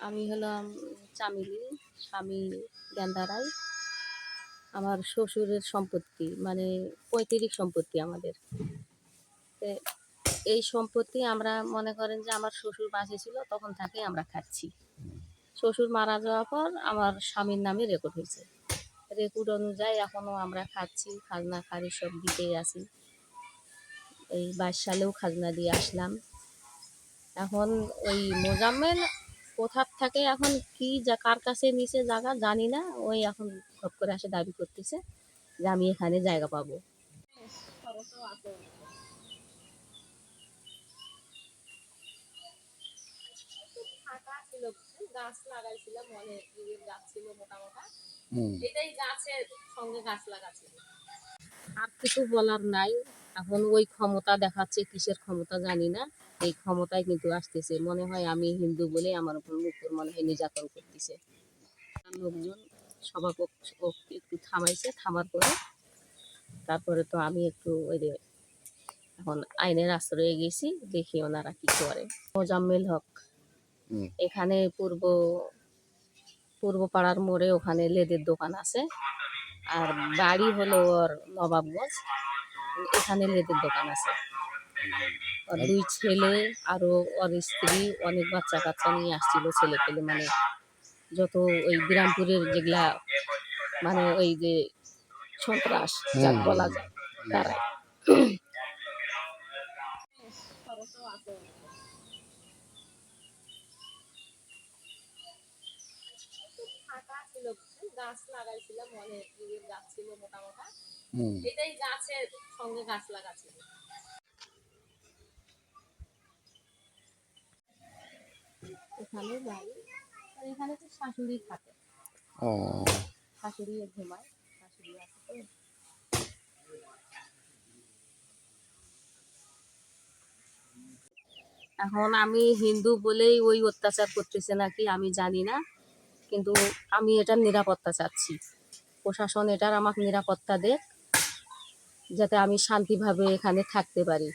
আমি হলাম চামেলি, স্বামী গেন্দা রায়। আমার শ্বশুরের সম্পত্তি মানে পৈতৃক সম্পত্তি আমাদের। তে এই সম্পত্তি আমরা মনে করেন যে আমার শ্বশুর বাঁচে ছিল তখন থেকেই আমরা খাচ্ছি। শ্বশুর মারা যাওয়ার পর আমার স্বামীর নামে রেকর্ড হয়েছে। রেকর্ড অনুযায়ী এখনও আমরা খাচ্ছি, খাজনা খারিজ সব দিতেই আছি। এই 22 সালেও খাজনা দিয়ে আসলাম। এখন ওই মোজাম্মেল কোথার থেকে এখন কি কার কাছে নিচে জায়গা জানি না, ওই এখন সব করে আসে দাবি করতেছে যে আমি এখানে জায়গা পাবো। ফাঁকা ছিল, গাছ লাগাইছিলাম, অনেক গাছ ছিল মোটা মোটা, এটাই গাছের সঙ্গে গাছ লাগাচ্ছিল। আর কিছু বলার নাই। এখন ওই ক্ষমতা দেখাচ্ছে, কিসের ক্ষমতা জানি না, এই ক্ষমতায় কিন্তু আসতেছে। মনে হয় আমি হিন্দু বলে আমার উপর মনে হয় নির্যাতন করতেছে। লোকজন সভাপক্ষ একটু থামাইছে, থামার পরে তারপরে তো আমি একটু ওই যে এখন আইনের আশ্রয়ে গেছি, দেখি ওনারা কি করে। মোজাম্মেল হক, এখানে পূর্ব পাড়ার মোড়ে ওখানে লেদের দোকান আছে, আর বাড়ি হলো ওর নবাবগঞ্জ, এখানে লেদের দোকান আছে। ওর 2 ছেলে আরও ওর স্ত্রী অনেক বাচ্চা কাচ্চা নিয়ে আসছিল, ছেলে পেলে মানে যত ওই বিরামপুরের যেগুলা মানে ওই যে সন্ত্রাস যা বলা যায় তারাই। ফাঁকা ছিল, গাছ লাগাইছিলাম, অনেক গাছ ছিল মোটা মোটা, এটাই গাছের সঙ্গে গাছ লাগাচ্ছিল। এখানে বাড়ি, আর এখানে তো শাশুড়ি থাকে, শাশুড়ি ঘুমায়, শাশুড়ি আছে তো। এখন আমি হিন্দু বলেই ওই অত্যাচার করতেছে নাকি আমি জানি না, কিন্তু আমি এটার নিরাপত্তা চাচ্ছি। প্রশাসন এটার আমাকে নিরাপত্তা দেয় যাতে আমি শান্তিভাবে এখানে থাকতে পারি।